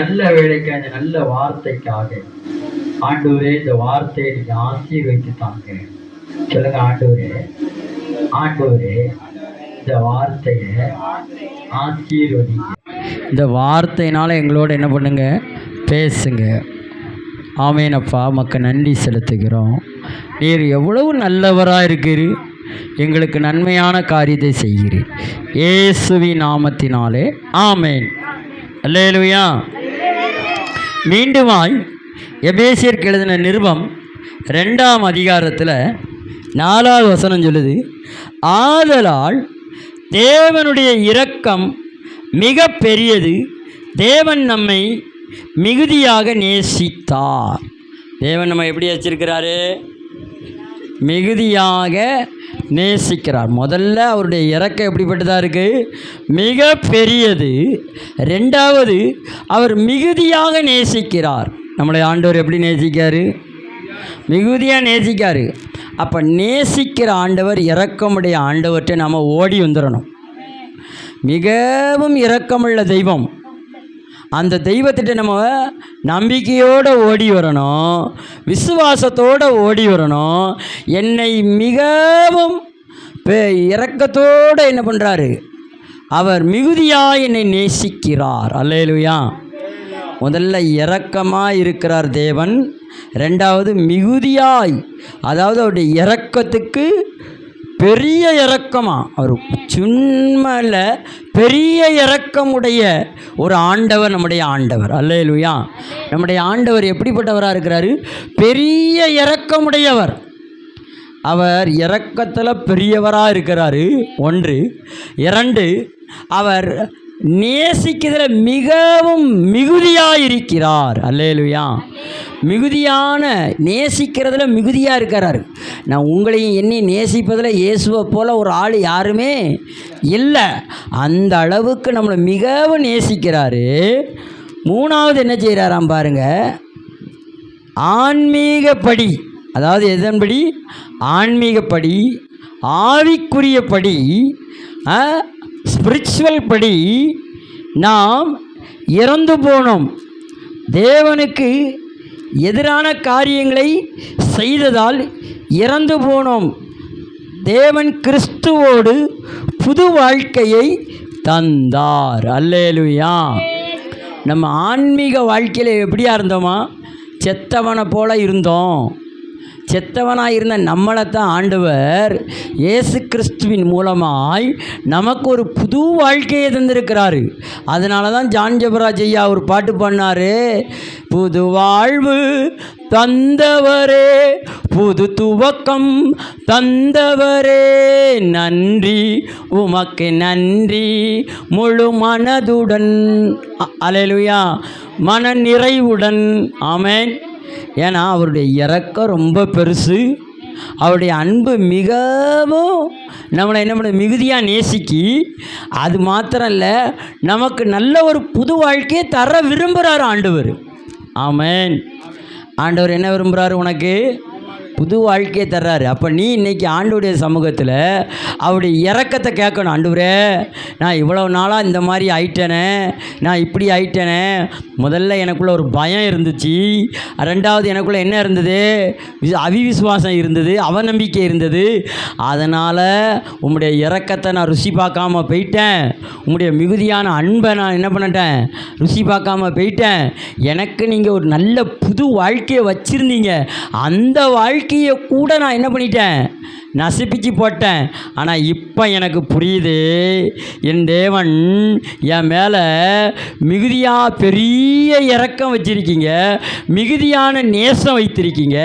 நல்ல வேலைக்கு அந்த நல்ல வார்த்தைக்காக ஆண்டவரே இந்த வார்த்தையை நீங்க ஆசீர்வதித்து தாங்க. சொல்லுங்க, ஆண்டவரே ஆண்டவரே இந்த வார்த்தையை ஆசீர்வதிங்க. இந்த வார்த்தையினால எங்களோட என்ன பண்ணுங்க, பேசுங்க. ஆமேனப்பா, மக்க நன்றி செலுத்துகிறோம். நீர் எவ்வளவு நல்லவராக இருக்கிறீர், எங்களுக்கு நன்மையான காரியத்தை செய்கிறீர். இயேசுவின் நாமத்தினாலே ஆமேன். அல்லேலூயா. மீண்டுமாய் எபேசியருக்கு எழுதின நிருபம் 2ஆம் அதிகாரத்தில் 4வது வசனம் சொல்லுது, ஆதலால் தேவனுடைய இரக்கம் மிக பெரியது, தேவன் நம்மை மிகுதியாக நேசித்தார். தேவன் நம்ம எப்படி வச்சிருக்கிறாரு? மிகுதியாக நேசிக்கிறார். முதல்ல அவருடைய இரக்கம் எப்படிப்பட்டதாக இருக்குது? மிக பெரியது. ரெண்டாவது, அவர் மிகுதியாக நேசிக்கிறார். நம்மளை ஆண்டவர் எப்படி நேசிக்காரு? மிகுதியாக நேசிக்காரு. அப்போ நேசிக்கிற ஆண்டவர், இரக்கமுடைய ஆண்டவர்கிட்ட நம்ம ஓடி வந்துடணும். மிகவும் இரக்கமுள்ள தெய்வம். அந்த தெய்வத்திட்ட நம்ம நம்பிக்கையோடு ஓடி வரணும், விசுவாசத்தோடு ஓடி வரணும். என்னை மிகவும் இரக்கத்தோடு என்ன பண்ணுறாரு? அவர் மிகுதியாக என்னை நேசிக்கிறார். அல்லேலூயா. முதல்ல இரக்கமாக இருக்கிறார் தேவன். ரெண்டாவது மிகுதியாய், அதாவது அவருடைய இரக்கத்துக்கு பெரிய இரக்கமாக, அவர் சும்மால பெரிய இரக்கமுடைய ஒரு ஆண்டவர் நம்முடைய ஆண்டவர். அல்லேலூயா. நம்முடைய ஆண்டவர் எப்படிப்பட்டவராக இருக்கிறாரு? பெரிய இரக்கமுடையவர். அவர் இரக்கத்தில் பெரியவராக இருக்கிறாரு. 1. 2, அவர் நேசிக்கிறதுல மிகவும் மிகுதியாக இருக்கிறார். அல்லேலூயா. மிகுதியான நேசிக்கிறதுல மிகுதியாக இருக்கிறார். நான் உங்களையும் என்னையும் நேசிப்பதில் இயேசுவை போல் ஒரு ஆள் யாருமே இல்லை. அந்த அளவுக்கு நம்மளை மிகவும் நேசிக்கிறாரு. 3வது என்ன செய்கிறாராம் பாருங்க, ஆன்மீகப்படி, அதாவது எதன்படி? ஆன்மீகப்படி, ஆவிக்குரியபடி, ஸ்பிரிச்சுவல் படி நாம் இறந்து போனோம். தேவனுக்கு எதிரான காரியங்களை செய்ததால் இறந்து போனோம். தேவன் கிறிஸ்துவோடு புது வாழ்க்கையை தந்தார். அல்லேலூயா. நம்ம ஆன்மீக வாழ்க்கையில் எப்படியா இருந்தோமா? செத்தவனை போல இருந்தோம். செத்தவனாக இருந்த நம்மளை தான் ஆண்டவர் இயேசு கிறிஸ்துவின் மூலமாய் நமக்கு ஒரு புது வாழ்க்கையை தந்திருக்கிறாரு. அதனால தான் ஜான் ஜெபராஜ் ஐயா ஒரு பாட்டு பண்ணார், புது வாழ்வு தந்தவரே, புது துவக்கம் தந்தவரே, நன்றி உமக்கு நன்றி முழு மனதுடன். அல்லேலூயா. மன நிறைவுடன். ஆமென். ஏன்னா அவருடைய இரக்கம் ரொம்ப பெருசு. அவருடைய அன்பு மிகவும் நம்மளை என்ன பண்ண மிகுதியாக நேசிக்கி, அது மாத்திரம் இல்லை, நமக்கு நல்ல ஒரு புது வாழ்க்கையை தர விரும்புகிறார் ஆண்டவர். ஆமென். ஆண்டவர் என்ன விரும்புகிறாரு? உனக்கு புது வாழ்க்கையை தர்றாரு. அப்போ நீ இன்றைக்கி ஆண்டவருடைய சமூகத்தில் அவருடைய இரக்கத்தை கேட்கணும். ஆண்டவரே, நான் இவ்வளோ நாளாக இந்த மாதிரி ஆயிட்டேனே, நான் இப்படி ஆயிட்டேனே. முதல்ல எனக்குள்ளே ஒரு பயம் இருந்துச்சு. ரெண்டாவது எனக்குள்ளே என்ன இருந்தது? அவிவிசுவாசம் இருந்தது, அவநம்பிக்கை இருந்தது. அதனால் உம்முடைய இரக்கத்தை நான் ருசி பார்க்காம போயிட்டேன். உம்முடைய மிகுதியான அன்பை நான் என்ன பண்ணிட்டேன்? ருசி பார்க்காம போயிட்டேன். எனக்கு நீங்கள் ஒரு நல்ல புது வாழ்க்கையை வச்சுருந்தீங்க. அந்த வாழ்க்கையை கூட நான் என்ன பண்ணிட்டேன்? நசிப்பிச்சு போட்டேன். ஆனால் இப்போ எனக்கு புரியுது, என் தேவன் என் மேலே மிகுதியாக பெரிய இரக்கம் வச்சிருக்கீங்க, மிகுதியான நேசம் வைத்திருக்கீங்க.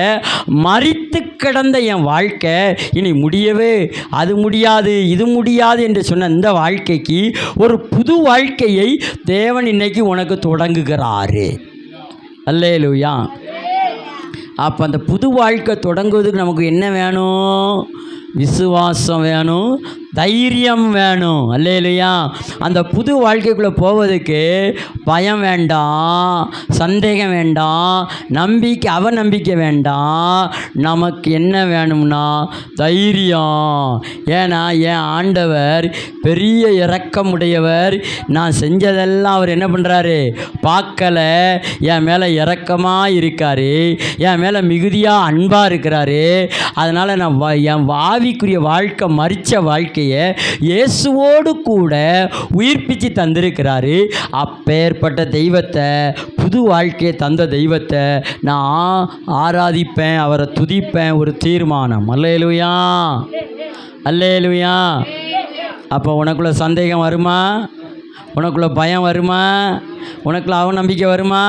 மரித்து கிடந்த என் வாழ்க்கை இனி முடியவே, அது முடியாது இது முடியாது என்று சொன்ன இந்த வாழ்க்கைக்கு ஒரு புது வாழ்க்கையை தேவன் இன்னைக்கு உனக்கு தொடங்குகிறாரு. அல்லேலூயா. அப்போ அந்த புது வாழ்க்கை தொடங்குவதுக்கு நமக்கு என்ன வேணும்? விசுவாசம் வேணும், தைரியம் வேணும். அல்லேலூயா. அந்த புது வாழ்க்கைக்குள்ளே போவதுக்கு பயம் வேண்டாம், சந்தேகம் வேண்டாம், அவநம்பிக்கை வேண்டாம். நமக்கு என்ன வேணும்னா தைரியம். ஏன்னா என் ஆண்டவர் பெரிய இரக்கமுடையவர். நான் செஞ்சதெல்லாம் அவர் என்ன பண்ணுறாரு? பார்க்கலை. என் மேலே இரக்கமாக இருக்கார், என் மேலே மிகுதியாக அன்பாக இருக்கிறாரு. அதனால் நான் என் ஆவிக்குரிய வாழ்க்கை மரித்த வாழ்க்கையை இயேசுவோடு கூட உயிர்ப்பித்து தந்திருக்கிறாரு. அப்பேற்பட்ட தெய்வத்தை, புது வாழ்க்கையை தந்த தெய்வத்தை நான் ஆராதிப்பேன், அவரை துதிப்பேன். ஒரு தீர்மானம். அல்லேலூயா, அல்லேலூயா. அப்போ உனக்குள்ள சந்தேகம் வருமா? உனக்குள்ள பயம் வருமா? உனக்குள்ள அவநம்பிக்கை வருமா?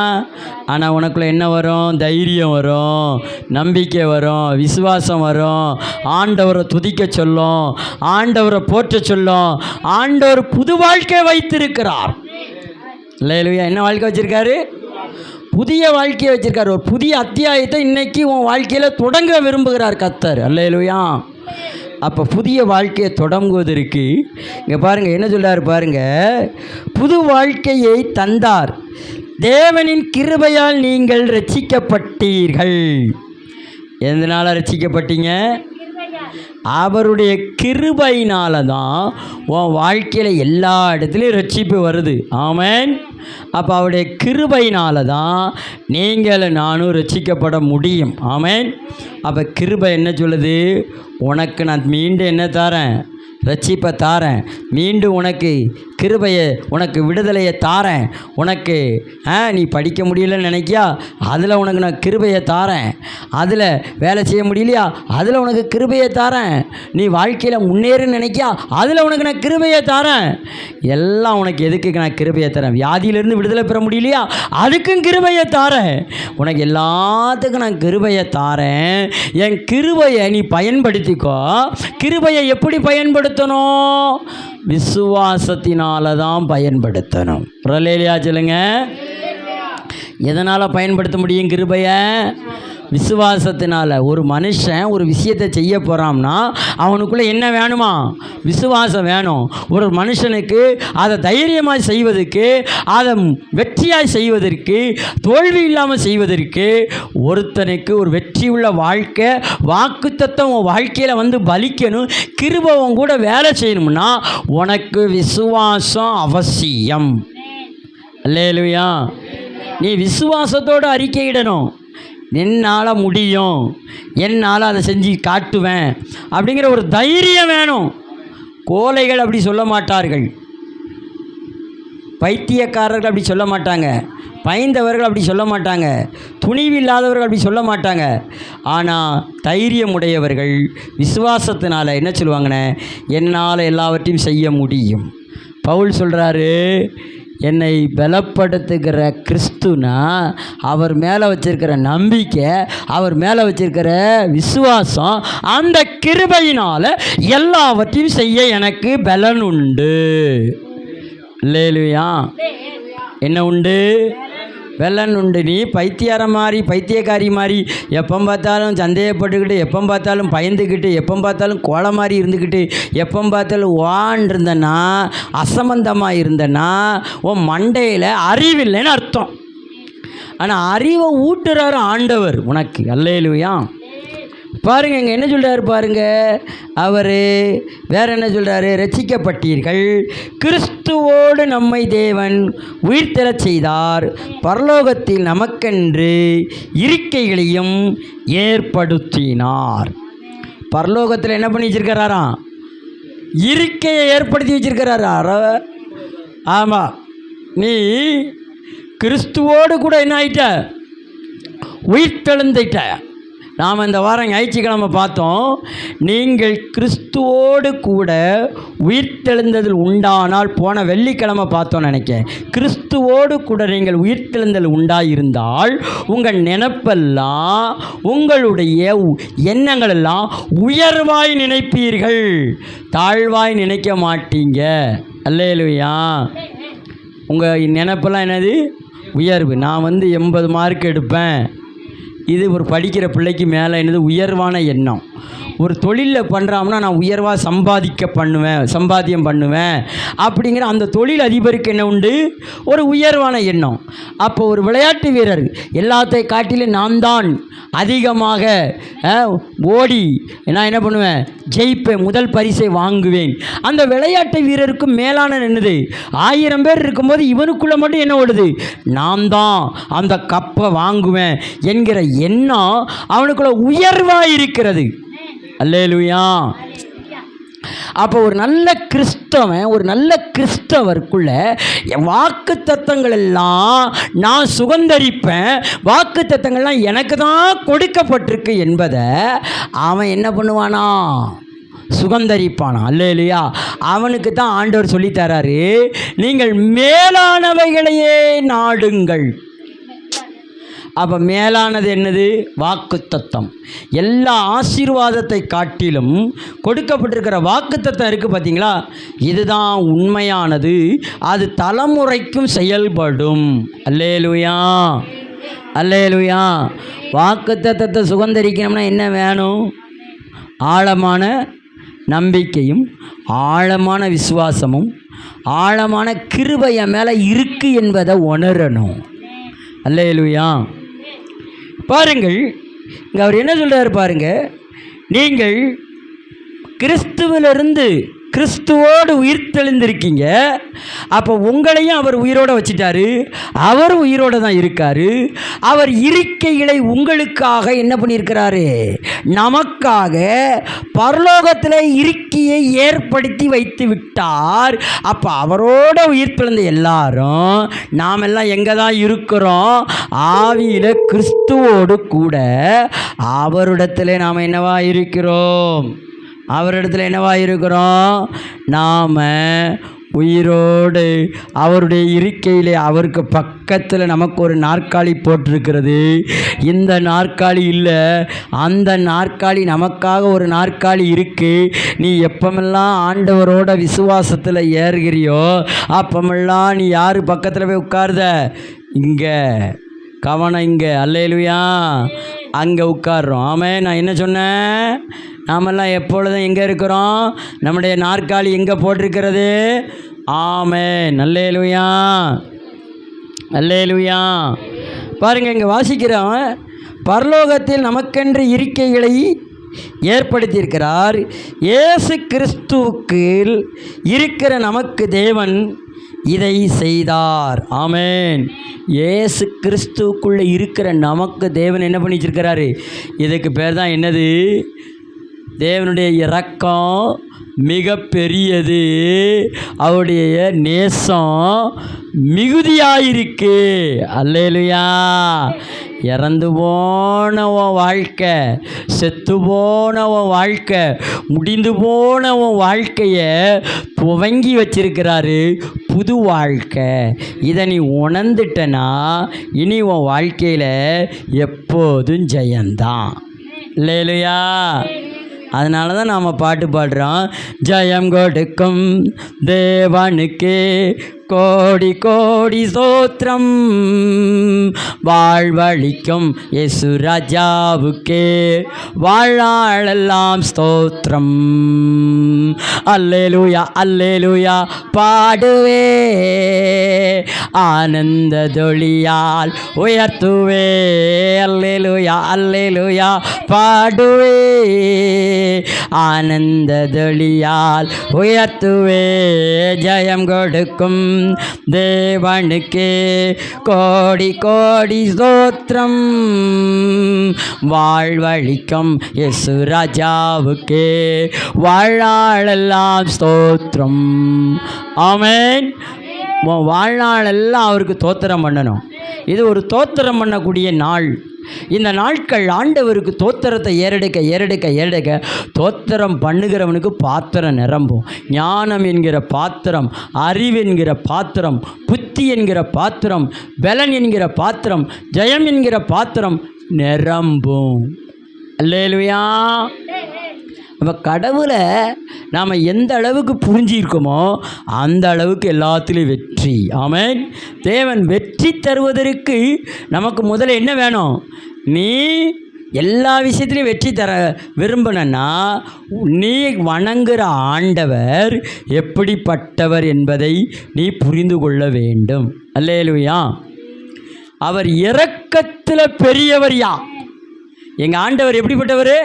ஆனால் உனக்குள்ள என்ன வரும்? தைரியம் வரும், நம்பிக்கை வரும், விசுவாசம் வரும். ஆண்டவரை துதிக்க சொல்லும், ஆண்டவரை போற்ற சொல்லும். ஆண்டவர் புது வாழ்க்கை வைத்திருக்கிறார். அல்லேலூயா. என்ன வாழ்க்கை வச்சுருக்காரு? புதிய வாழ்க்கையை வச்சுருக்காரு. ஒரு புதிய அத்தியாயத்தை இன்றைக்கி உன் வாழ்க்கையில் தொடங்க விரும்புகிறார் கர்த்தர். அல்லேலூயா. அப்போ புதிய வாழ்க்கையை தொடங்குவதற்கு இங்கே பாருங்கள் என்ன சொல்கிறார் பாருங்கள். புது வாழ்க்கையை தந்தார். தேவனின் கிருபையால் நீங்கள் ரட்சிக்கப்பட்டீர்கள். எதனால் ரட்சிக்கப்பட்டீங்க? அவருடைய கிருபையினால தான் உன் வாழ்க்கையில் எல்லா இடத்துலையும் ரட்சிப்பு வருது. ஆமென். அப்போ அவருடைய கிருபையினால தான் நீங்கள் நானும் ரட்சிக்கப்பட முடியும். ஆமென். அப்போ கிருபை என்ன சொல்லுது? உனக்கு நான் மீண்டும் என்ன தாரேன்? ரட்சிப்பை தாரேன். மீண்டும் உனக்கு கிருபையை, உனக்கு விடுதலையை தாரேன். உனக்கு நீ படிக்க முடியலன்னு நினைக்கியா? அதில் உனக்கு நான் கிருபையை தாரேன். அதில் வேலை செய்ய முடியலையா? அதில் உனக்கு கிருபையை தாரேன். நீ வாழ்க்கையில் முன்னேறுன்னு நினைக்கியா? அதில் உனக்கு நான் கிருபையை தாரேன். எல்லாம் உனக்கு எதுக்கு நான் கிருபையை தரேன்? வியாதியிலேருந்து விடுதலை பெற முடியலையா? அதுக்கும் கிருபையை தாரேன். உனக்கு எல்லாத்துக்கும் நான் கிருபையை தாரேன். என் கிருபையை நீ பயன்படுத்திக்கோ. கிருபையை எப்படி பயன்படுத்தணும்? விசுவாசத்தினால தான் பயன்படுத்தணும். அல்லேலூயா சொல்லுங்க. எதனால் பயன்படுத்த முடியும் கிருபையை? விசுவாசத்தினால். ஒரு மனுஷன் ஒரு விஷயத்தை செய்ய போகிறான்னா அவனுக்குள்ளே என்ன வேணுமா? விசுவாசம் வேணும். ஒரு மனுஷனுக்கு அதை தைரியமாக செய்வதற்கு, அதை வெற்றியாக செய்வதற்கு, தோல்வி இல்லாமல் செய்வதற்கு, ஒருத்தனுக்கு ஒரு வெற்றியுள்ள வாழ்க்கை வாக்குத்தத்தம் உன் வாழ்க்கையில் வந்து பலிக்கணும், கிருபையும் கூட வேலை செய்யணும்னா உனக்கு விசுவாசம் அவசியம். அல்லேலூயா. நீ விசுவாசத்தோடு அறிக்கையிடணும். என்னால் முடியும், என்னால் அதை செஞ்சு காட்டுவேன் அப்படிங்கிற ஒரு தைரியம் வேணும். கோழைகள் அப்படி சொல்ல மாட்டார்கள், பைத்தியக்காரர்கள் அப்படி சொல்ல மாட்டாங்க, பயந்தவர்கள் அப்படி சொல்ல மாட்டாங்க, துணிவு இல்லாதவர்கள் அப்படி சொல்ல மாட்டாங்க. ஆனால் தைரியம் உடையவர்கள் விசுவாசத்தினால் என்ன சொல்லுவாங்கன்னு, என்னால் எல்லாவற்றையும் செய்ய முடியும். பவுல் சொல்கிறாரு, என்னை பலப்படுத்துகிற கிறிஸ்துனா அவர் மேலே வச்சிருக்கிற நம்பிக்கை, அவர் மேலே வச்சிருக்கிற விசுவாசம், அந்த கிருபையினால் எல்லாவற்றையும் செய்ய எனக்கு பலன் உண்டு. அல்லேலூயா. என்ன உண்டு? பலன் உண்டு. நீ பைத்தியக்காரி மாதிரி எப்போ பார்த்தாலும் சந்தேகப்பட்டுக்கிட்டு, எப்போ பார்த்தாலும் பயந்துக்கிட்டு, எப்போ பார்த்தாலும் கோலை மாதிரி இருந்துக்கிட்டு, எப்போ பார்த்தாலும் வான் இருந்தனா, அசம்பந்தமாக இருந்தனா உன் மண்டையில் அறிவில்லைன்னு அர்த்தம். ஆனால் அறிவை ஊட்டுறாரு ஆண்டவர் உனக்கு. அல்லேலூயா. பாருங்கள் இங்கே என்ன சொல்கிறாரு பாருங்கள். அவர் வேறு என்ன சொல்கிறாரு? ரட்சிக்கப்பட்டீர்கள், கிறிஸ்துவோடு நம்மை தேவன் உயிர்த்தெழச் செய்தார், பரலோகத்தில் நமக்கென்று இருக்கைகளையும் ஏற்படுத்தினார். பரலோகத்தில் என்ன பண்ணி வச்சிருக்கிறாராம்? இருக்கையை ஏற்படுத்தி வச்சிருக்கிறாரா? ஆமாம். நீ கிறிஸ்துவோடு கூட என்ன ஆயிட்ட? உயிர்த்தெழுந்துட்ட. நாம் இந்த வாரம் ஞாயிற்றுக்கிழமை பார்த்தோம், நீங்கள் கிறிஸ்துவோடு கூட உயிர்த்தெழுந்ததில் உண்டானால், போன வெள்ளிக்கிழமை பார்த்தோம் நினைக்கிறேன். கிறிஸ்துவோடு கூட நீங்கள் உயிர்த்தெழுந்தல் உண்டாயிருந்தால் உங்கள் நினைப்பெல்லாம், உங்களுடைய எண்ணங்களெல்லாம் உயர்வாய் நினைப்பீர்கள், தாழ்வாய் நினைக்க மாட்டீங்க. அல்லேலூயா. உங்கள் நினைப்பெல்லாம் என்னது? உயர்வு. நான் 80 மார்க் எடுப்பேன், இது ஒரு படிக்கிற பிள்ளைக்கு மேலே என்னது? உயர்வான எண்ணம். ஒரு தொழிலில் பண்ணுறான்னா நான் உயர்வாக சம்பாத்தியம் பண்ணுவேன் அப்படிங்கிற அந்த தொழில் அதிபருக்கு என்ன உண்டு? ஒரு உயர்வான எண்ணம். அப்போ ஒரு விளையாட்டு வீரர் எல்லாத்தை காட்டிலும் நான் தான் அதிகமாக ஓடி நான் என்ன பண்ணுவேன்? ஜெயிப்பேன், முதல் பரிசை வாங்குவேன். அந்த விளையாட்டு வீரருக்கு மேலான என்னது? 1000 பேர் இருக்கும்போது இவனுக்குள்ளே மட்டும் என்ன ஓடுது? நான் தான் அந்த கப்பை வாங்குவேன் என்கிற எண்ணம் அவனுக்குள்ள உயர்வாக இருக்கிறது. அல்லேலூயா. அப்போ ஒரு நல்ல கிறிஸ்தவருக்குள்ள வாக்கு தத்தங்கள் எல்லாம் நான் சுதந்தரிப்பேன், வாக்கு தத்தங்கள்லாம் எனக்கு தான் கொடுக்கப்பட்டிருக்கு என்பதை அவன் என்ன பண்ணுவானா? சுதந்தரிப்பானா. அல்லேலூயா. அவனுக்கு தான் ஆண்டவர் சொல்லித்தராரு, நீங்கள் மேலானவைகளையே நாடுங்கள். அப்போ மேலானது என்னது? வாக்குத்தத்தம். எல்லா ஆசீர்வாதத்தை காட்டிலும் கொடுக்கப்பட்டிருக்கிற வாக்குத்தத்தம் இருக்குது பார்த்தீங்களா? இதுதான் உண்மையானது, அது தலைமுறைக்கும் செயல்படும். அல்லேலூயா, அல்லேலூயா. வாக்குத்தத்தத்தை சுதந்தரிக்கணும்னா என்ன வேணும்? ஆழமான நம்பிக்கையும் ஆழமான விசுவாசமும் ஆழமான கிருபை என் மேலே இருக்குது என்பதை உணரணும். அல்லேலூயா. பாருங்கள், இங்கே அவர் என்ன சொல்கிறார் பாருங்க, நீங்கள் கிறிஸ்துவிலிருந்து கிறிஸ்துவோடு உயிர்த்தெழுந்திருக்கீங்க. அப்போ உங்களையும் அவர் உயிரோடு வச்சிட்டாரு, அவர் உயிரோடு தான் இருக்கார். அவர் இருக்கைகளை உங்களுக்காக என்ன பண்ணியிருக்கிறாரு? நமக்காக பரலோகத்தில் இருக்கையை ஏற்படுத்தி வைத்து விட்டார். அப்போ அவரோட உயிர்த்தெழுந்த எல்லாரும் நாமெல்லாம் எங்கே தான் இருக்கிறோம்? ஆவியில் கிறிஸ்துவோடு கூட அவரிடத்தில் நாம் என்னவா இருக்கிறோம்? அவரிடத்தில் என்னவா இருக்கிறோம்? நாம் உயிரோடு அவருடைய இருக்கையிலே அவருக்கு பக்கத்தில் நமக்கு ஒரு நாற்காலி போட்டிருக்கிறது. இந்த நாற்காலி இல்லை, அந்த நாற்காலி நமக்காக ஒரு நாற்காலி இருக்குது. நீ எப்பமெல்லாம் ஆண்டவரோட விசுவாசத்தில் ஏறுகிறியோ அப்பமெல்லாம் நீ யார் பக்கத்தில் போய் உட்காருத? இங்கே கவனம், இங்கே. அல்லேலூயா. அங்கே உட்கார்றோம். ஆமாம். நான் என்ன சொன்னேன்? நாமெல்லாம் எப்பொழுதும் எங்கே இருக்கிறோம்? நம்முடைய நாற்காலி எங்கே போட்டிருக்கிறது? ஆமென். அல்லேலூயா, அல்லேலூயா. பாருங்கள், இங்கே வாசிக்கிறோம், பரலோகத்தில் நமக்கென்று இருக்கைகளை ஏற்படுத்தியிருக்கிறார். இயேசு கிறிஸ்துவுக்கு இருக்கிற நமக்கு தேவன் இதை செய்தார். ஆமென். இயேசு கிறிஸ்துவுக்குள்ளே இருக்கிற நமக்கு தேவன் என்ன பண்ணி வச்சிருக்கிறாரு? இதுக்கு பேர் தான் என்னது? தேவனுடைய இரக்கம் மிக பெரியது, அவருடைய நேசம் மிகுதியாயிருக்கு. அல்லேலூயா. இறந்து போன உன் வாழ்க்கை, செத்து போன உன் வாழ்க்கை, முடிந்து போன உன் வாழ்க்கையை துவங்கி வச்சிருக்கிறாரு புது வாழ்க்கை. இதை நீ உணர்ந்துட்டனா இனி உன் வாழ்க்கையில் எப்போதும் ஜெயந்தான். அல்லேலூயா. அதனால தான் நாம் பாட்டு பாடுறோம், ஜெயம் கொடுக்கும் தேவனுக்கு கோடி கோடி ஸ்தோத்திரம், வாழ்வழிக்கும் இயேசு ராஜாவுக்கே வாழ்நாளெல்லாம் ஸ்தோத்திரம். அல்லேலூயா, அல்லேலூயா பாடுவே, ஆனந்த தொழியால் உயர்த்துவே. அல்லேலூயா, அல்லேலூயா பாடுவே, ஆனந்த தொழியால் உயர்த்துவே. ஜெயம் கொடுக்கும் தேவனுக்கே கோடி கோடி ஸ்தோத்திரம், வாழ்வழிக்கும் இயேசு ராஜாவுக்கே வாழ்நாளெல்லாம் ஸ்தோத்திரம். ஆமென். வாழ்நாளெல்லாம் அவருக்கு தோத்திரம் பண்ணணும். இது ஒரு தோத்திரம் பண்ணக்கூடிய நாள். இந்த நாட்கள் ஆண்டவருக்கு தோத்திரத்தை ஏறெடுக்க ஏறெடுக்க ஏறெடுக்க தோத்திரம் பண்ணுகிறவனுக்கு பாத்திரம் நிரம்பும். ஞானம் என்கிற பாத்திரம், அறிவு என்கிற பாத்திரம், புத்தி என்கிற பாத்திரம், பலன் என்கிற பாத்திரம், ஜெயம் என்கிற பாத்திரம் நிரம்பும். அல்லேலூயா. அப்போ கடவுளை நாம் எந்த அளவுக்கு புரிஞ்சிருக்கோமோ அந்த அளவுக்கு எல்லாத்துலேயும் வெற்றி. ஆமென். தேவன் வெற்றி தருவதற்கு நமக்கு முதல்ல என்ன வேணும்? நீ எல்லா விஷயத்துலையும் வெற்றி தர விரும்பினா நீ வணங்குகிற ஆண்டவர் எப்படிப்பட்டவர் என்பதை நீ புரிந்து கொள்ள வேண்டும். அல்லேலூயா. அவர் இரக்கத்தில் பெரியவர் யா. எங்கள் ஆண்டவர் எப்படிப்பட்டவர்?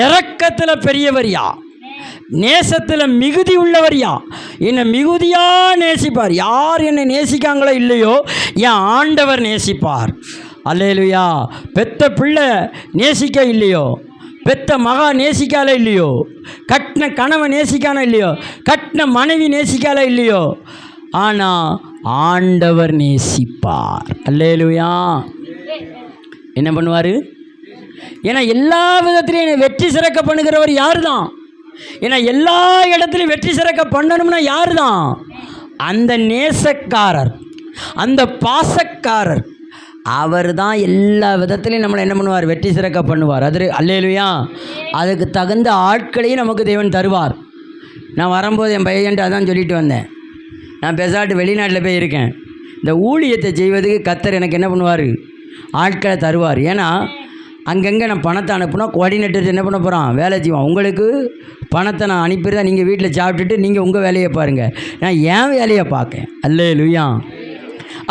இரக்கத்தில் பெரியவர் யா, நேசத்தில் மிகுதி உள்ளவர் யா. என்னை மிகுதியாக நேசிப்பார். யார் என்னை நேசிக்காங்களோ இல்லையோ என் ஆண்டவர் நேசிப்பார். அல்லேலூயா. பெத்த பிள்ளை நேசிக்க இல்லையோ, பெத்த மகா நேசிக்கால இல்லையோ, கட்டின கணவன் நேசிக்கான இல்லையோ, கட்டின மனைவி நேசிக்கால இல்லையோ, ஆனால் ஆண்டவர் நேசிப்பார். அல்லேலூயா. என்ன பண்ணுவார்? ஏன்னா எல்லா விதத்திலையும் என்னை வெற்றி சிறக்க பண்ணுகிறவர் யார் தான்? ஏன்னா எல்லா இடத்துலையும் வெற்றி சிறக்க பண்ணணும்னா யார் தான்? அந்த நேசக்காரர், அந்த பாசக்காரர். அவர் தான் எல்லா விதத்துலையும் நம்மளை என்ன பண்ணுவார்? வெற்றி சிறக்க பண்ணுவார். அது அல்லேலூயா. அதுக்கு தகுந்த ஆட்களையும் நமக்கு தேவன் தருவார். நான் வரும்போது என் பையன்ட்டு அதான் சொல்லிட்டு வந்தேன், நான் பெசாட்டு வெளிநாட்டில் போய் இருக்கேன், இந்த ஊழியத்தை செய்வதுக்கு கர்த்தர் எனக்கு என்ன பண்ணுவார்? ஆட்களை தருவார். ஏன்னா அங்கங்கே நான் பணத்தை அனுப்புனா கோஆர்டினேட்டர் என்ன பண்ண போகிறான்? வேலை செய்வான். உங்களுக்கு பணத்தை நான் அனுப்பிடுறேன், நீங்கள் வீட்டில் சாப்பிட்டுட்டு நீங்கள் உங்கள் வேலையை பாருங்கள், நான் என் வேலையை பார்க்கேன். அல்லேலூயா.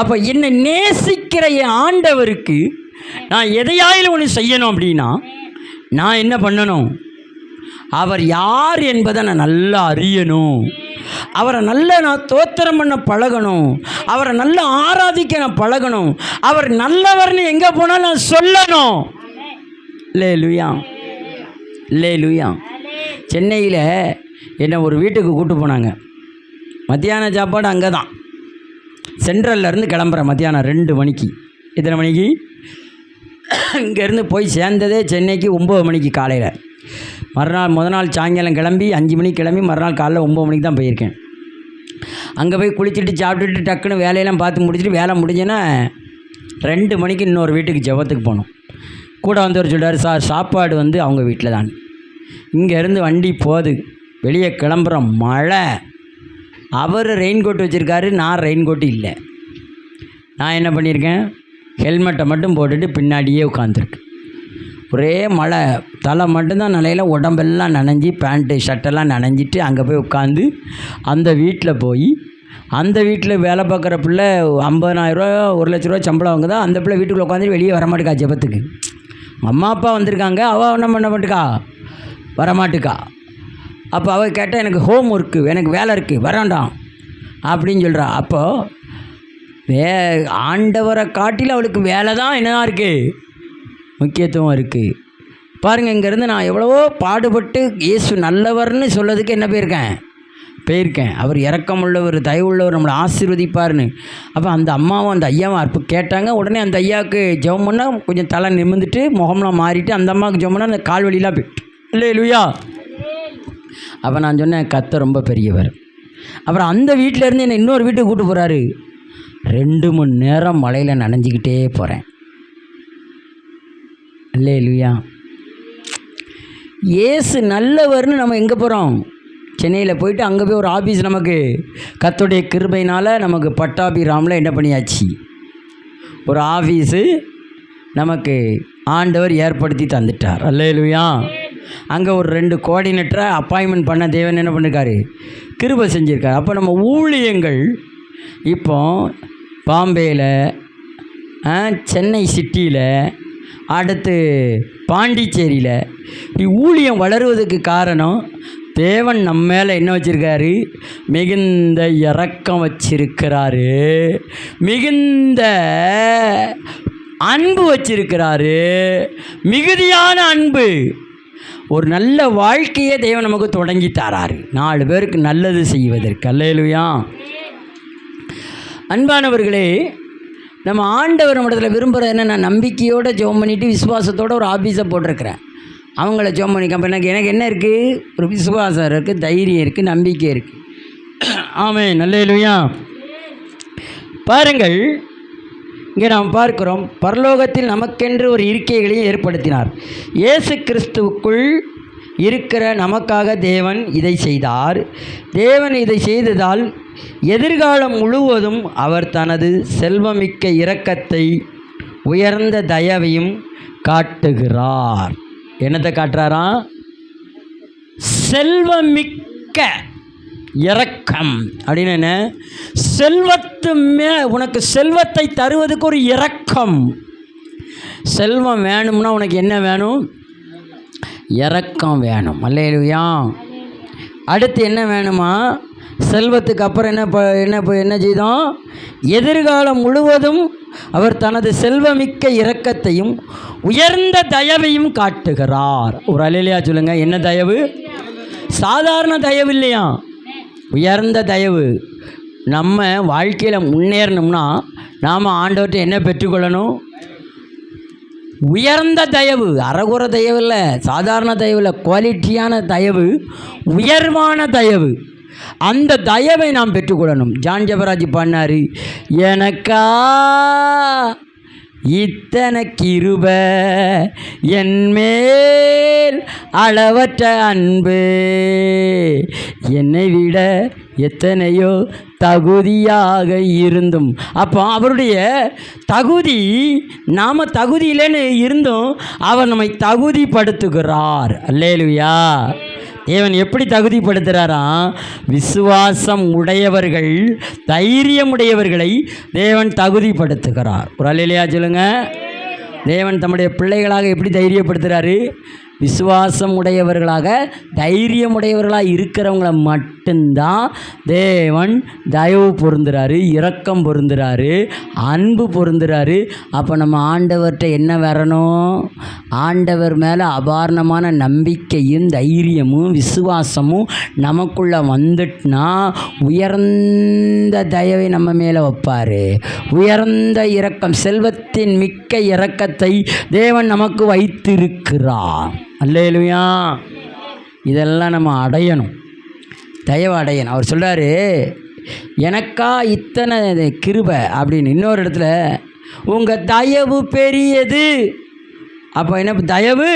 அப்போ என்னை நேசிக்கிற என் ஆண்டவருக்கு நான் எதையாயிலும் ஒன்று செய்யணும் அப்படின்னா நான் என்ன பண்ணணும்? அவர் யார் என்பதை நான் நல்லா அறியணும். அவரை நல்லா நான் தோத்திரம் பண்ண பழகணும். அவரை நல்லா ஆராதிக்க நான் பழகணும். அவர் நல்லவர்னு எங்கே போனாலும் நான் சொல்லணும். அல்லேலூயா. அல்லேலூயா. சென்னையில் என்னை ஒரு வீட்டுக்கு கூப்பிட்டு போனாங்க. மத்தியான சாப்பாடு அங்கே தான். சென்ட்ரல்லேருந்து கிளம்புறேன் மத்தியானம் 2 மணிக்கு. எத்தனை மணிக்கு? இங்கேருந்து போய் சேர்ந்ததே சென்னைக்கு 9 மணிக்கு காலையில். முதல் நாள் சாயங்காலம் கிளம்பி 5 மணிக்கு கிளம்பி மறுநாள் காலையில் 9 மணிக்கு தான் போயிருக்கேன். அங்கே போய் குளிச்சுட்டு சாப்பிட்டுட்டு டக்குன்னு வேலையெல்லாம் பார்த்து முடிச்சுட்டு வேலை முடிஞ்சேன்னா 2 மணிக்கு இன்னொரு வீட்டுக்கு ஜெபத்துக்கு போகணும். கூட வந்தவர் சொல்கிறார், சாப்பாடு அவங்க வீட்டில் தான். இங்கேருந்து வண்டி போகுது, வெளியே கிளம்புறோம், மழை. அவர் ரெயின்கோட் வச்சுருக்காரு, நான் ரெயின்கோட்டு இல்லை. நான் என்ன பண்ணியிருக்கேன்? ஹெல்மெட்டை மட்டும் போட்டுட்டு பின்னாடியே உட்காந்துருக்கு. ஒரே மழை, தலை மட்டும்தான் நிலையில், உடம்பெல்லாம் நனைஞ்சி, பேண்ட்டு ஷர்ட்டெல்லாம் நனைஞ்சிட்டு அங்கே போய் உட்காந்து அந்த வீட்டில் போய் அந்த வீட்டில் வேலை பார்க்குற பிள்ளை 50,000 ரூபா 1,00,000 ரூபா சம்பளம் வாங்குதா. அந்த பிள்ளை வீட்டுக்குள்ளே உட்காந்து வெளியே வரமாட்டுக்கா ஜெபத்துக்கு. அம்மா அப்பா வந்திருக்காங்க, அவள் என்ன பண்ண மாட்டுக்கா? வரமாட்டுக்கா. அப்போ அவள் கேட்டால் எனக்கு ஹோம் ஒர்க்கு, எனக்கு வேலை இருக்குது, வராண்டாம் அப்படின்னு சொல்கிறா. அப்போது ஆண்டவரை காட்டில் அவளுக்கு வேலை தான் என்னதான் இருக்குது, முக்கியத்துவம் இருக்குது. பாருங்கள், இங்கேருந்து நான் எவ்வளவோ பாடுபட்டு இயேசு நல்லவர்னு சொல்லதுக்கு என்ன போயிருக்கேன். அவர் இரக்கமுள்ளவர், தயவுள்ளவர், நம்மளை ஆசீர்வதிப்பார்னு. அப்போ அந்த அம்மாவும் அந்த ஐயாவும் அப்போ கேட்டாங்க. உடனே அந்த ஐயாவுக்கு ஜெபம் பண்ணால் கொஞ்சம் தலை நிமிர்ந்துட்டு முகம்லாம் மாறிட்டு, அந்த அம்மாவுக்கு ஜெபம் பண்ணால் அந்த கால் வலிலாம் போயிட்டு. அல்லேலூயா. அப்போ நான் சொன்னேன், கர்த்தர் ரொம்ப பெரியவர். அப்புறம் அந்த வீட்டிலேருந்து என்னை இன்னொரு வீட்டுக்கு கூப்பிட்டு போகிறாரு. 2 மணி நேரம் மழையில் நனைஞ்சிக்கிட்டே போகிறேன். அல்லேலூயா. இயேசு நல்லவர்னு நம்ம எங்கே போகிறோம்? சென்னையில் போயிட்டு அங்கே போய் ஒரு ஆஃபீஸ் நமக்கு கர்த்தருடைய கிருபையினால் நமக்கு பட்டாபிராமில் என்ன பண்ணியாச்சு, ஒரு ஆஃபீஸு நமக்கு ஆண்டவர் ஏற்படுத்தி தந்துட்டார். அல்லேலூயா. அங்கே ஒரு 2 கோஆர்டினேட்டரை அப்பாயின்மெண்ட் பண்ண தேவன் என்ன பண்ணியிருக்காரு? கிருபை செஞ்சுருக்காரு. அப்போ நம்ம ஊழியங்கள் இப்போ பாம்பேயில், சென்னை சிட்டியில், அடுத்து பாண்டிச்சேரியில் இப்படி ஊழியம் வளருவதற்கு காரணம் தேவன் நம்ம மேலே என்ன வச்சுருக்காரு? மிகுந்த இரக்கம் வச்சிருக்கிறாரு, மிகுந்த அன்பு வச்சிருக்கிறாரு, மிகுதியான அன்பு. ஒரு நல்ல வாழ்க்கையை தேவன் நமக்கு தொடங்கி தராரு, 4 பேருக்கு நல்லது செய்வதற்கு. அல்லேலூயா. அன்பானவர்களே, நம்ம ஆண்டவர் நம்மிடத்தில் விரும்புகிற என்னென்ன, நம்பிக்கையோடு ஜெபம் பண்ணிவிட்டு விசுவாசத்தோடு ஒரு ஆஃபீஸை போட்டிருக்கிறேன். அவங்கள ஜெபம் பண்ணிக்க. எனக்கு என்ன இருக்குது? ஒரு விசுவாசம் இருக்குது, தைரியம் இருக்குது, நம்பிக்கை இருக்குது. ஆமென். அல்லேலூயா. பாருங்கள், இங்கே நாம் பார்க்கிறோம், பரலோகத்தில் நமக்கென்று ஒரு இருக்கைகளையும் ஏற்படுத்தினார். இயேசு கிறிஸ்துவுக்குள் இருக்கிற நமக்காக தேவன் இதை செய்தார். தேவன் இதை செய்ததால் எதிர்காலம் முழுவதும் அவர் தனது செல்வமிக்க இரக்கத்தை உயர்ந்த தயவையும் காட்டுகிறார். என்னத்தை காட்டுறாராம்? செல்வமிக்க இரக்கம். அப்படின்னு என்ன? உனக்கு செல்வத்தை தருவதுக்கு ஒரு இரக்கம். செல்வம் வேணும்னா உனக்கு என்ன வேணும்? இரக்கம் வேணும். அல்லேலூயா. அடுத்து என்ன வேணுமா? செல்வத்துக்கு அப்புறம் என்ன செய்தோம்? எதிர்காலம் முழுவதும் அவர் தனது செல்வமிக்க இரக்கத்தையும் உயர்ந்த தயவையும் காட்டுகிறார். ஒரு அல்லேலூயா சொல்லுங்க. என்ன தயவு? சாதாரண தயவு இல்லையா, உயர்ந்த தயவு. நம்ம வாழ்க்கையில் முன்னேறணும்னா நாம் ஆண்டவர்கிட்ட என்ன பெற்றுக்கொள்ளணும்? உயர்ந்த தயவு. அறகுற தயவு இல்லை, சாதாரண தயவு இல்லை, குவாலிட்டியான தயவு, உயர்வான தயவு. அந்த தயவை நாம் பெற்றுக்கொள்ளணும். ஜான் ஜெபராஜ் பண்ணார், எனக்கா இத்தனை கிருபை என்மேல் அளவற்ற அன்பு, என்னை விட எத்தனையோ தகுதியாக இருந்தும். அப்போ அவருடைய தகுதி, நாம் தகுதி இல்லைன்னு இருந்தும் அவர் நம்மை தகுதிப்படுத்துகிறார். அல்லேலூயா. தேவன் எப்படி தகுதிப்படுத்துகிறாராம்? விசுவாசம் உடையவர்கள், தைரியமுடையவர்களை தேவன் தகுதிப்படுத்துகிறார். ஒரு அல்லேலூயா சொல்லுங்க. தேவன் தம்முடைய பிள்ளைகளாக எப்படி தைரியப்படுத்துகிறாரு? விசுவாசம் உடையவர்களாக, தைரியமுடையவர்களாக இருக்கிறவங்கள மட்டும்தான் தேவன் தயவு பொருந்துறாரு, இரக்கம் பொருந்துறாரு, அன்பு பொருந்துறாரு. அப்போ நம்ம ஆண்டவர்கிட்ட என்ன வரணும்? ஆண்டவர் மேலே அபாரணமான நம்பிக்கையும் தைரியமும் விசுவாசமும் நமக்குள்ளே வந்துட்டுனா உயர்ந்த தயவை நம்ம மேலே வைப்பார். உயர்ந்த இரக்கம், செல்வத்தின் மிக்க இரக்கத்தை தேவன் நமக்கு வைத்திருக்கிறார். அல்லேலூயா. இதெல்லாம் நம்ம அடையணும், தயவு அடையணும். அவர் சொல்கிறாரு, எனக்கா இத்தனை கிருபை அப்படின்னு. இன்னொரு இடத்துல, உங்கள் தயவு பெரியது. அப்போ என்ன? தயவு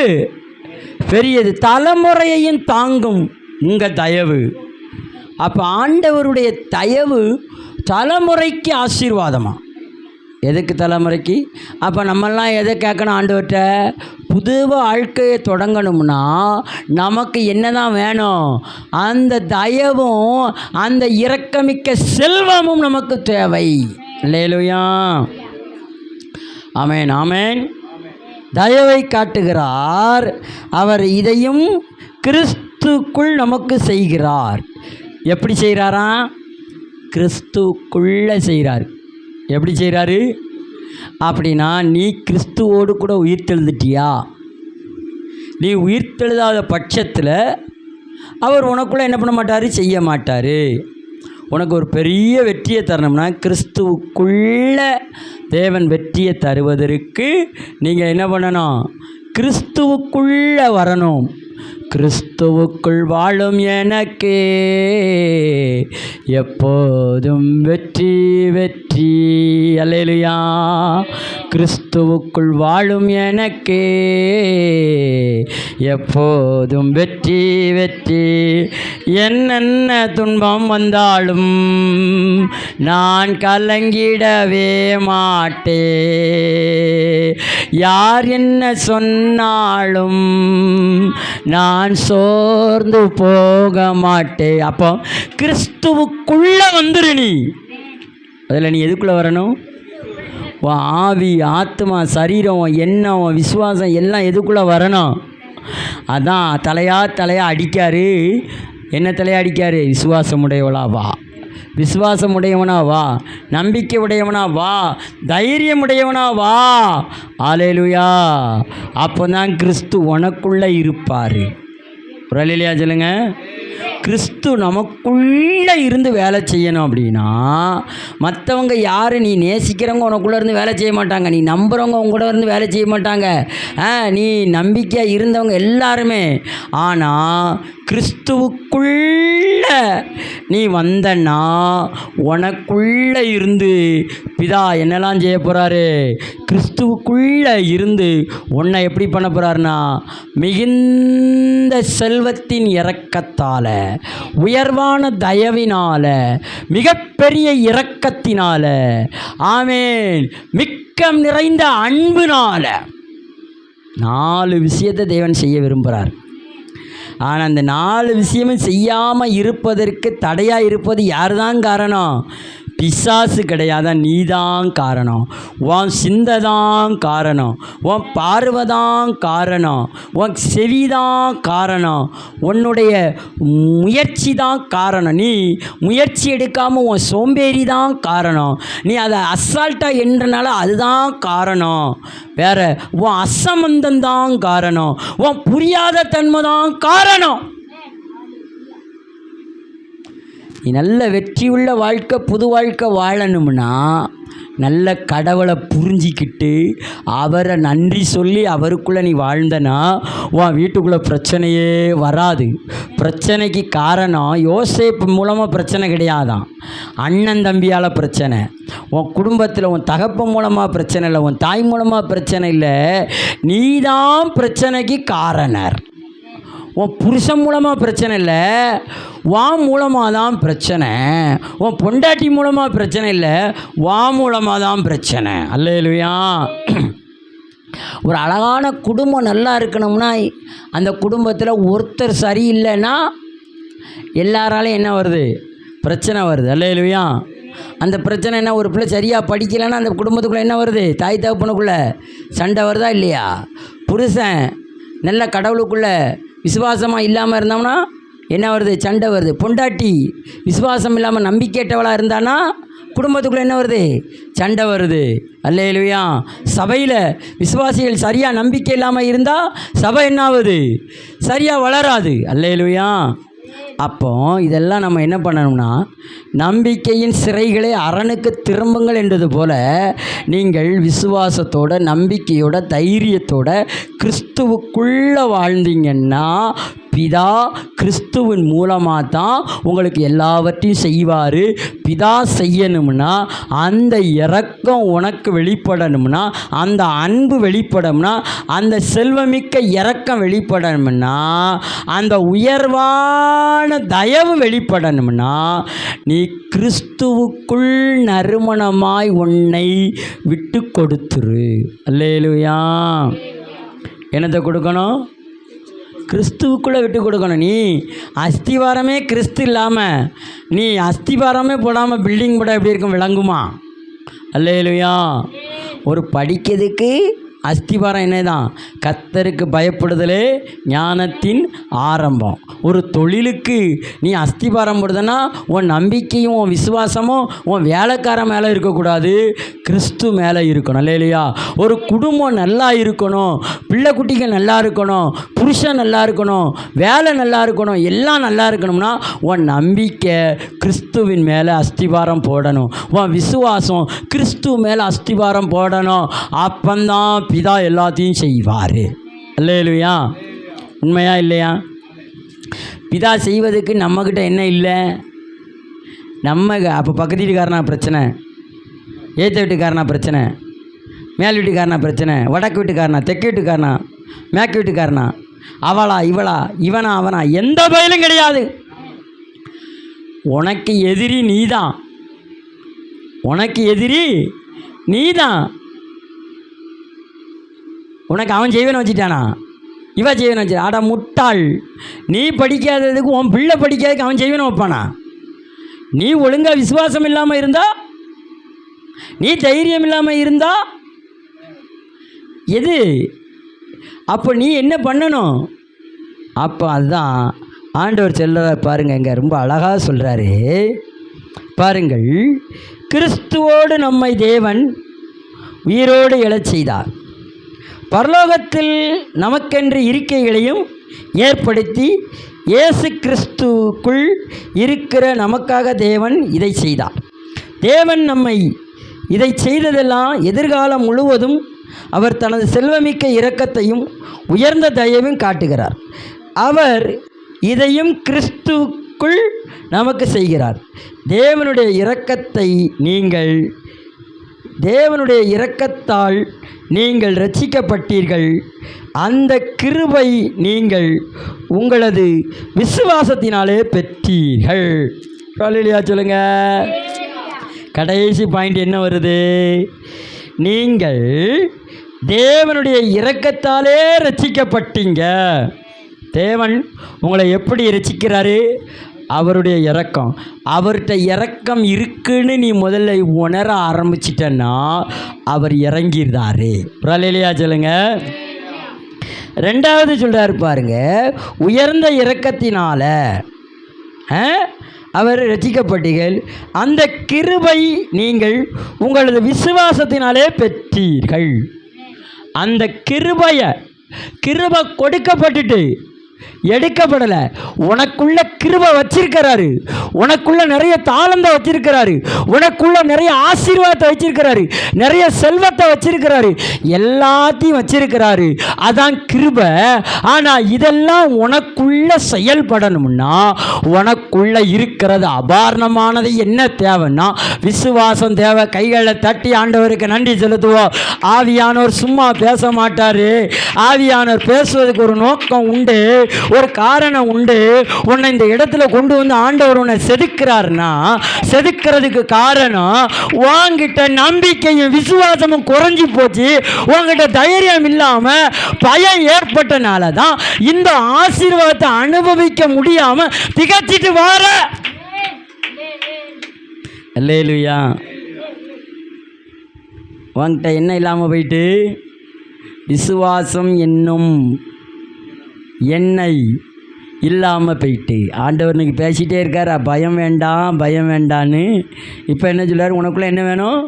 பெரியது, தலைமுறையையும் தாங்கும் உங்கள் தயவு. அப்போ ஆண்டவருடைய தயவு தலைமுறைக்கு ஆசீர்வாதமா. எதுக்கு? தலைமுறைக்கு. அப்போ நம்மெல்லாம் எதை கேட்கணும் ஆண்டவர்கிட்ட? புது வாழ்க்கையை தொடங்கணும்னா நமக்கு என்ன தான் வேணும்? அந்த தயவும் அந்த இரக்கமிக்க செல்வமும் நமக்கு தேவை. அல்லேலூயா. ஆமென், ஆமென். தயவை காட்டுகிறார் அவர். இதையும் கிறிஸ்துக்குள் நமக்கு செய்கிறார். எப்படி செய்கிறாரா? கிறிஸ்துக்குள்ளே செய்கிறார். எப்படி செய்கிறாரு அப்படின்னா, நீ கிறிஸ்துவோடு கூட உயிர்த்தெழுந்துட்டியா? நீ உயிர்த்தெழுதாத பட்சத்தில் அவர் உனக்குள்ளே என்ன பண்ண மாட்டார்? செய்ய மாட்டார். உனக்கு ஒரு பெரிய வெற்றியை தரணும்னா கிறிஸ்துவுக்குள்ளே தேவன் வெற்றியை தருவதற்கு நீங்கள் என்ன பண்ணணும்? கிறிஸ்துவுக்குள்ளே வரணும். கிறிஸ்துவுக்குள் வாழும் எனக்கு எப்போதும் வெற்றி வெற்றி. அல்லேலூயா. கிறிஸ்துவுக்குள் வாழும் எனக்கு எப்போதும் வெற்றி வெற்றி. என்னென்ன துன்பம் வந்தாலும் நான் கலங்கிடவே மாட்டேன். யார் என்ன சொன்னாலும் நான் சோர்ந்து போக மாட்டேன். அப்போ கிறிஸ்துவுக்குள்ளே வந்துரு. நீ அதில் நீ எதுக்குள்ளே வரணும்? உன் ஆவி, ஆத்மா, சரீரம், எண்ணம், விசுவாசம் எல்லாம் எதுக்குள்ளே வரணும்? அதான் தலையா அடிக்காரு. என்ன தலையா அடிக்காரு? விசுவாசம் உடையவளா வா, விசுவாசம் உடையவனா வா, நம்பிக்கை உடையவனா வா, தைரியம் உடையவனா வா. அல்லேலூயா. அப்போ தான் கிறிஸ்து உனக்குள்ளே இருப்பார். ஒரு அல்லேலூயா சொல்லுங்க. கிறிஸ்து நமக்குள்ளே இருந்து வேலை செய்யணும் அப்படின்னா, மற்றவங்க யார்? நீ நேசிக்கிறவங்க உனக்குள்ளே இருந்து வேலை செய்ய மாட்டாங்க. நீ நம்புகிறவங்க உங்க கூட இருந்து வேலை செய்ய மாட்டாங்க. நீ நம்பிக்கையாக இருந்தவங்க எல்லாருமே. ஆனால் கிறிஸ்துவுக்குள்ளே நீ வந்தன்னா உனக்குள்ளே இருந்து பிதா என்னெல்லாம் செய்ய போகிறாரு? கிறிஸ்துவுக்குள்ளே இருந்து உன்னை எப்படி பண்ண போகிறாருன்னா, மிகுந்த செல்வத்தின் இரக்கத்தால், உயர்வான தயவினால், மிகப்பெரிய இரக்கத்தினால், ஆமென், மிக்கம் நிறைந்த அன்பினால் 4 விஷயத்தை தேவன் செய்ய விரும்புகிறார். ஆனால் அந்த 4 விஷயமும் செய்யாமல் இருப்பதற்கு தடையாக இருப்பது யார் தான் காரணம்? பிசாசு கிடையாதான், நீ தான் காரணம். உன் சிந்தை தான் காரணம், உன் பார்வை தான் காரணம், உன் செவி தான் காரணம், உன்னுடைய முயற்சி தான் காரணம். நீ முயற்சி எடுக்காமல் உன் சோம்பேறி தான் காரணம். நீ அதை அசால்ட்டாக என்றனால அதுதான் காரணம். வேற உன் அசம்பந்தம் தான் காரணம், உன் புரியாத தன்மை தான் காரணம். நீ நல்ல வெற்றியுள்ள வாழ்க்கை, புது வாழ்க்கை வாழணும்னா நல்ல கடவுளை புரிஞ்சிக்கிட்டு அவரை நன்றி சொல்லி அவருக்குள்ளே நீ வாழ்ந்தனா உன் வீட்டுக்குள்ளே பிரச்சனையே வராது. பிரச்சனைக்கு காரணம் யோசேப்பு மூலமாக பிரச்சனை கிடையாதான், அண்ணன் தம்பியால் பிரச்சனை. உன் குடும்பத்தில் உன் தகப்பன் மூலமாக பிரச்சனை இல்லை, உன் தாய் மூலமாக பிரச்சனை இல்லை, நீ தான் பிரச்சனைக்கு காரணர். உன் புருஷன் மூலமாக பிரச்சனை இல்லை, உன் மூலமாக தான் பிரச்சனை. உன் பொண்டாட்டி மூலமாக பிரச்சனை இல்லை, உன் மூலமாக தான் பிரச்சனை. அல்லேலூயா. ஒரு அழகான குடும்பம் நல்லா இருக்கணும்னா அந்த குடும்பத்தில் ஒருத்தர் சரியில்லைன்னா எல்லாராலையும் என்ன வருது? பிரச்சனை வருது. அல்லேலூயா. அந்த பிரச்சனை என்ன? ஒரு பிள்ளை சரியாக படிக்கலைன்னா அந்த குடும்பத்துக்குள்ளே என்ன வருது? தாய் தகப்பனுக்குள்ளே சண்டை வருதா இல்லையா? புருஷன் நல்ல கடவுளுக்குள்ளே விசுவாசமாக இல்லாமல் இருந்தோம்னா என்ன வருது? சண்டை வருது. பொண்டாட்டி விசுவாசம் இல்லாமல் நம்பிக்கையற்றவளாக இருந்தானா குடும்பத்துக்குள்ளே என்ன வருது? சண்டை வருது. அல்லேலூயா. சபையில் விசுவாசிகள் சரியாக நம்பிக்கை இல்லாமல் இருந்தால் சபை என்ன ஆகுது? சரியாக வளராது. அல்லேலூயா. அப்போ இதெல்லாம் நம்ம என்ன பண்ணணும்னா, நம்பிக்கையின் சிறைகளை அரணுக்கு திரும்புங்கள் என்றது போல நீங்கள் விசுவாசத்தோட, நம்பிக்கையோட, தைரியத்தோட கிறிஸ்துவுக்குள்ளே வாழ்ந்தீங்கன்னா பிதா கிறிஸ்துவின் மூலமாக தான் உங்களுக்கு எல்லாவற்றையும் செய்வார். பிதா செய்யணும்னா, அந்த இரக்கம் உனக்கு வெளிப்படணும்னா, அந்த அன்பு வெளிப்படணும்னா, அந்த செல்வமிக்க இரக்கம் வெளிப்படணும்னா, அந்த உயர்வான தயவு வெளிப்படணும்னா, நீ கிறிஸ்துவுக்குள் நறுமணமாய் உன்னை விட்டு கொடுத்துரு. அல்லேலூயா. என்னத்தை கொடுக்கணும்? கிறிஸ்துவுக்குள்ளே விட்டு கொடுக்கணும். நீ அஸ்திவாரமே கிறிஸ்து இல்லாமல், நீ அஸ்திவாரமே போடாமல் பில்டிங் போட எப்படி இருக்கும்? விளங்குமா? அல்லேலூயா. ஒரு படிக்கிறதுக்கு அஸ்திவாரம் என்ன தான்? கர்த்தருக்கு பயப்படுதலே ஞானத்தின் ஆரம்பம். ஒரு தொழிலுக்கு நீ அஸ்திவாரம் போடுதுன்னா உன் நம்பிக்கையும் உன் விசுவாசமும் உன் வேலைக்காரன் மேலே இருக்கக்கூடாது, கிறிஸ்து மேலே இருக்கணும். அல்லேலூயா. ஒரு குடும்பம் நல்லா இருக்கணும், பிள்ளை குட்டிகள் நல்லா இருக்கணும், புருஷன் நல்லா இருக்கணும், வேலை நல்லா இருக்கணும், எல்லாம் நல்லா இருக்கணும்னா உன் நம்பிக்கை கிறிஸ்துவின் மேலே அஸ்திவாரம் போடணும். உன் விசுவாசம் கிறிஸ்து மேலே அஸ்திவாரம் போடணும். அப்பந்தான் பிதா எல்லாத்தையும் செய்வார். அல்லேலூயா. உண்மையா இல்லையா? பிதா செய்வதுக்கு நம்மக்கிட்ட என்ன இல்லை? நம்ம அப்போ பக்கத்து வீட்டுக்காரனா பிரச்சனை, ஏற்ற வீட்டுக்காரனா பிரச்சனை, மேல் வீட்டுக்காரனா பிரச்சனை, வடக்கு வீட்டுக்காரனா, தெற்கு வீட்டுக்காரனா, மேற்கு வீட்டுக்காரனா, அவளா இவளா, இவனா அவனா, எந்த பயலும் கிடையாது. உனக்கு எதிரி நீதான், உனக்கு எதிரி நீதான். உனக்கு அவன் செய்வனை வச்சுட்டானா, இவ செய்வனை வச்சு? ஆடா முட்டாள், நீ படிக்காததுக்கு உன் பிள்ளை படிக்காததுக்கு அவன் செய்வனை வைப்பானா? நீ ஒழுங்காக விசுவாசம் இல்லாமல் இருந்தா, நீ தைரியம் இல்லாமல் இருந்தா எது? அப்போ நீ என்ன பண்ணணும்? அப்போ அதுதான் ஆண்டவர் சொல்கிறார் பாருங்க, இங்கே ரொம்ப அழகாக சொல்கிறாரு பாருங்கள். கிறிஸ்துவோடு நம்மை தேவன் உயிரோடு எழச் செய்தார், பரலோகத்தில் நமக்கென்று இருக்கைகளையும் ஏற்படுத்தி இயேசு கிறிஸ்துவுக்குள் இருக்கிற நமக்காக தேவன் இதை செய்தார். தேவன் நம்மை இதை செய்ததெல்லாம் எதிர்காலம் முழுவதும் அவர் தனது செல்வமிக்க இரக்கத்தையும் உயர்ந்த தயவையும் காட்டுகிறார். அவர் இதையும் கிறிஸ்துவுக்குள் நமக்கு செய்கிறார். தேவனுடைய இரக்கத்தை நீங்கள் தேவனுடைய இரக்கத்தால் நீங்கள் இரட்சிக்கப்பட்டீர்கள். அந்த கிருபை நீங்கள் உங்களது விசுவாசத்தினாலே பெற்றீர்கள். அல்லேலூயா சொல்லுங்க. கடைசி பாயிண்ட் என்ன வருது? நீங்கள் தேவனுடைய இரக்கத்தாலே இரட்சிக்கப்பட்டீங்க. தேவன் உங்களை எப்படி இரட்சிக்கிறாரு? அவருடைய இரக்கம். அவர்கிட்ட இரக்கம் இருக்குன்னு நீ முதல்ல உணர ஆரம்பிச்சிட்டன்னா அவர் இறங்கிடுறாரு. அல்லேலூயா சொல்லுங்க. ரெண்டாவது சொல்கிறாரு பாருங்க, உயர்ந்த இரக்கத்தினால அவர் ரட்சிக்கப்பட்டீர்கள். அந்த கிருபை நீங்கள் உங்களது விசுவாசத்தினாலே பெற்றீர்கள். அந்த கிருபை கொடுக்கப்பட்டுட்டு எடுக்கப்படலை. உனக்குள்ள கிருபை வச்சிருக்கிறாரு. உனக்குள்ள நிறைய தாளந்தை வச்சிருக்கிறாரு. உனக்குள்ள நிறைய ஆசீர்வாதத்தை வச்சிருக்கிறாரு. நிறைய செல்வத்தை வச்சிருக்கிறாரு. எல்லாத்தையும் வச்சிருக்கிறாரு. அதான் கிருபை. ஆனால் இதெல்லாம் உனக்குள்ள செயல்படணும்னா உனக்குள்ள இருக்கிறது அபாரணமானது என்ன தேவைன்னா விசுவாசம் தேவை. கைகளை தட்டி ஆண்டவருக்கு நன்றி செலுத்துவோம். ஆவியானவர் சும்மா பேச மாட்டார். ஆவியானவர் பேசுவதற்கு ஒரு நோக்கம் உண்டு, ஒரு காரணம் உண்டு. உன்னை இந்த இடத்துல கொண்டு வந்து ஆண்டவர் உன்னை செதுக்கிறாருன்னா செதுக்கிறதுக்கு காரணம் உன்கிட்ட நம்பிக்கையும் விசுவாசமும் குறைஞ்சி போச்சு. உன்கிட்ட தைரியம் இல்லாம பயம் ஏற்பட்டனால தான் இந்த ஆசீர்வாதத்தை அனுபவிக்க முடியாம திகச்சிட்டு வார. அல்லேலூயா. உன்கிட்ட என்ன இல்லாம போயிட்டு விசுவாசம் என்னும் எண்ணெய் இல்லாமல் போயிட்டு ஆண்டவர் இன்னைக்கு பேசிகிட்டே இருக்கார். பயம் வேண்டாம், பயம் வேண்டான்னு. இப்போ என்ன சொல்கிறார்? உனக்குள்ளே என்ன வேணும்?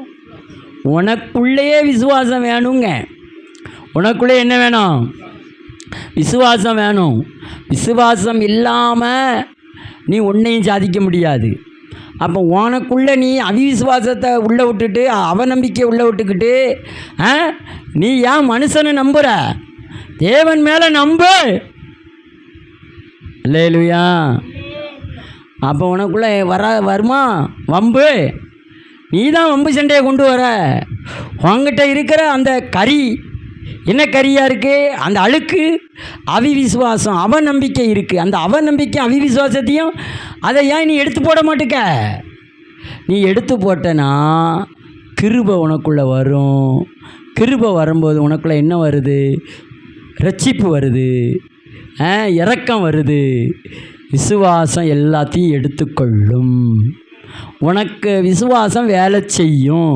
உனக்குள்ளேயே விசுவாசம் வேணுங்க. உனக்குள்ளே என்ன வேணும்? விசுவாசம் வேணும். விசுவாசம் இல்லாமல் நீ ஒன்றையும் சாதிக்க முடியாது. அப்போ உனக்குள்ளே நீ அவிசுவாசத்தை உள்ளே விட்டுட்டு அவநம்பிக்கையை உள்ளே விட்டுக்கிட்டு நீ ஏன் மனுஷனை நம்புகிற? தேவன் மேலே நம்பு. அல்லேலூயா. அப்போ உனக்குள்ளே வருமா வம்பு? நீ தான் வம்பு சண்டையை கொண்டு வர. உங்ககிட்ட இருக்கிற அந்த கறி என்ன கரியாக இருக்குது? அந்த அழுக்கு அவிவிசுவாசம், அவநம்பிக்கை இருக்குது. அந்த அவநம்பிக்கை அவிவிசுவாசத்தையும் அதை ஏன் நீ எடுத்து போட மாட்டுக்க? நீ எடுத்து போட்டனா கிருபை உனக்குள்ளே வரும். கிருபை வரும்போது உனக்குள்ளே என்ன வருது? ரட்சிப்பு வருது, இரக்கம் வருது. விசுவாசம் எல்லாத்தையும் எடுத்துக்கொள்ளும். உனக்கு விசுவாசம் வேலை செய்யும்.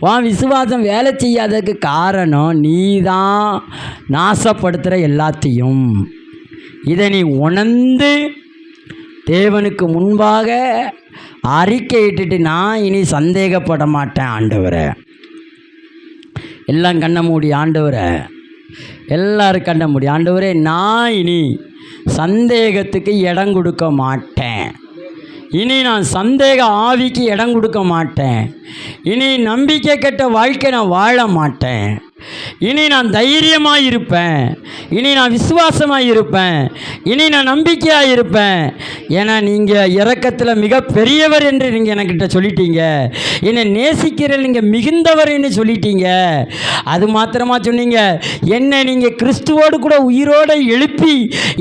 உன் விசுவாசம் வேலை செய்யாததுக்கு காரணம் நீ தான் நாசப்படுத்துகிற எல்லாத்தையும். இதை நீ உணர்ந்து தேவனுக்கு முன்பாக அறிக்கையிட்டுட்டு நான் இனி சந்தேகப்பட மாட்டேன் ஆண்டவரை. எல்லாம் கண்ண மூடி ஆண்டவரை, எல்லாரும் கண்ண மூடி ஆண்டவரே, நான் இனி சந்தேகத்துக்கு இடம் கொடுக்க மாட்டேன். இனி நான் சந்தேக ஆவிக்கு இடம் கொடுக்க மாட்டேன். இனி நம்பிக்கை கெட்ட வாழ்க்கை நான் வாழ மாட்டேன். இனி நான் தைரியமாக இருப்பேன். இனி நான் விசுவாசமாக இருப்பேன். இனி நான் நம்பிக்கையாக இருப்பேன். ஏன்னா நீங்கள் இரக்கத்தில் மிக பெரியவர் என்று நீங்கள் என்கிட்ட சொல்லிட்டீங்க. என்னை நேசிக்கிற நீங்கள் மிகுந்தவர் என்று சொல்லிட்டீங்க. அது மாத்திரமா சொன்னீங்க, என்னை நீங்கள் கிறிஸ்துவோடு கூட உயிரோடு எழுப்பி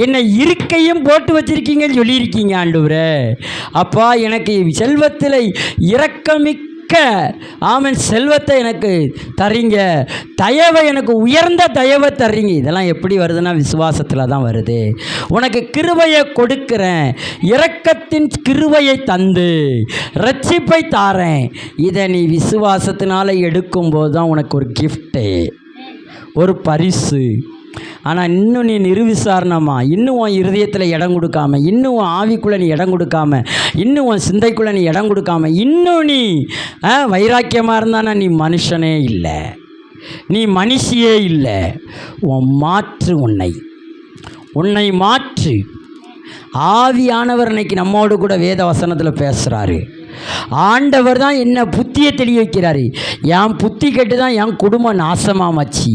என்னை இருக்கையும் போட்டு வச்சிருக்கீங்கன்னு சொல்லியிருக்கீங்க ஆண்டவரே. அப்பா, எனக்கு செல்வத்தில் இரக்கமிக்க ஆமன் செல்வத்தை எனக்கு தரீங்க. தயவை எனக்கு உயர்ந்த தயவை தர்றீங்க. இதெல்லாம் எப்படி வருதுன்னா விசுவாசத்தில் தான் வருது. உனக்கு கிருபையை கொடுக்கிறேன், இரக்கத்தின் கிருபையை தந்து ரட்சிப்பை தாரேன். இதை நீ விசுவாசத்தினால எடுக்கும்போது தான் உனக்கு ஒரு கிஃப்ட்டு, ஒரு பரிசு. ஆனால் இன்னும் நீ நிர்விசாரணமா, இன்னும் உன் இருதயத்தில் இடம் கொடுக்காம, இன்னும் உன் ஆவிக்குள்ளே நீ இடம் கொடுக்காம, இன்னும் உன் சிந்தைக்குள்ளே நீ இடம் கொடுக்காம, இன்னும் நீ வைராக்கியமாக இருந்தானா நீ மனுஷனே இல்லை, நீ மனுஷியே இல்லை. உன் மாற்று, உன்னை மாற்று. ஆவியானவர் இன்னைக்கு நம்மோடு கூட வேத வசனத்தில் பேசுகிறாரு. ஆண்டவர் தான் என்ன புத்தியை தெளிய வைக்கிறாரு. என் புத்தி கெட்டு தான் என் குடும்பம் நாசமாச்சு,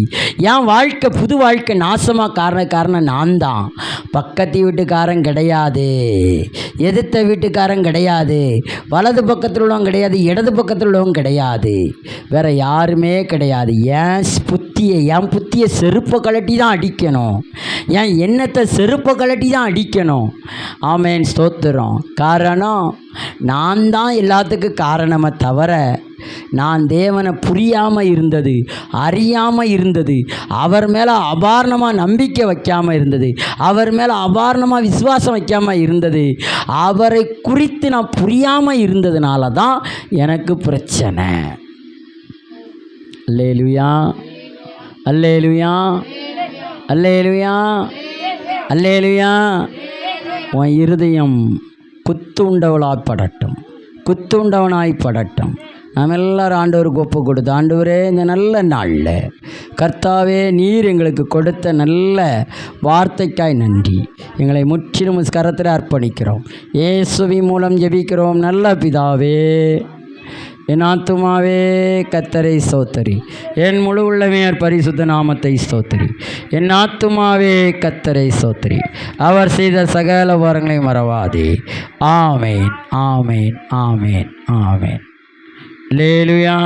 என் வாழ்க்கை புது வாழ்க்கை நாசமாக காரணம் நான் தான். பக்கத்து வீட்டுக்காரன் கிடையாது, எதிர்த்த வீட்டுக்காரன் கிடையாது, வலது பக்கத்தில் உள்ளவங்க கிடையாது, இடது பக்கத்தில் உள்ளவங்க கிடையாது, வேறு யாருமே கிடையாது. என் புத்தியை செருப்பை கலட்டி தான் அடிக்கணும், என் எண்ணத்தை செருப்பை கலட்டி தான் அடிக்கணும். ஆமேன், ஸ்தோத்திரம். காரணம் நான் தான் எல்லாத்துக்கும் காரணமே தவிர நான் தேவனை புரியாமல் இருந்தது, அறியாமல் இருந்தது, அவர் மேலே அபாரணமாக நம்பிக்கை வைக்காமல் இருந்தது, அவர் மேலே அபாரணமாக விசுவாசம் வைக்காமல் இருந்தது, அவரை குறித்து நான் புரியாமல் இருந்ததுனால தான் எனக்கு பிரச்சனை. அல்லேலூயா, அல்லேலூயா, அல்லேலூயா, அல்லேலூயா. உன் இருதயம் குத்துண்டவளாய்ப்படட்டும், குத்துண்டவனாய்ப்படட்டும். நாம் எல்லோரும் ஆண்டவருக்கு ஒப்பு கொடுத்து, ஆண்டவரே இந்த நல்ல நாளில் கர்த்தாவே நீர் எங்களுக்கு கொடுத்த நல்ல வார்த்தைக்காய் நன்றி. எங்களை முற்றிலும் கரத்தில் அர்ப்பணிக்கிறோம். இயேசுவின் மூலம் ஜெபிக்கிறோம் நல்ல பிதாவே. என் ஆத்துமாவே கர்த்தரை ஸ்தோத்திரி, என் முழு உள்ளமே பரிசுத்த நாமத்தை ஸ்தோத்திரி. என் ஆத்துமாவே கர்த்தரை ஸ்தோத்திரி, அவர் செய்த சகல வரங்களையும் மறவாதே. ஆமேன், ஆமேன், ஆமேன், ஆமேன். அல்லேலூயா.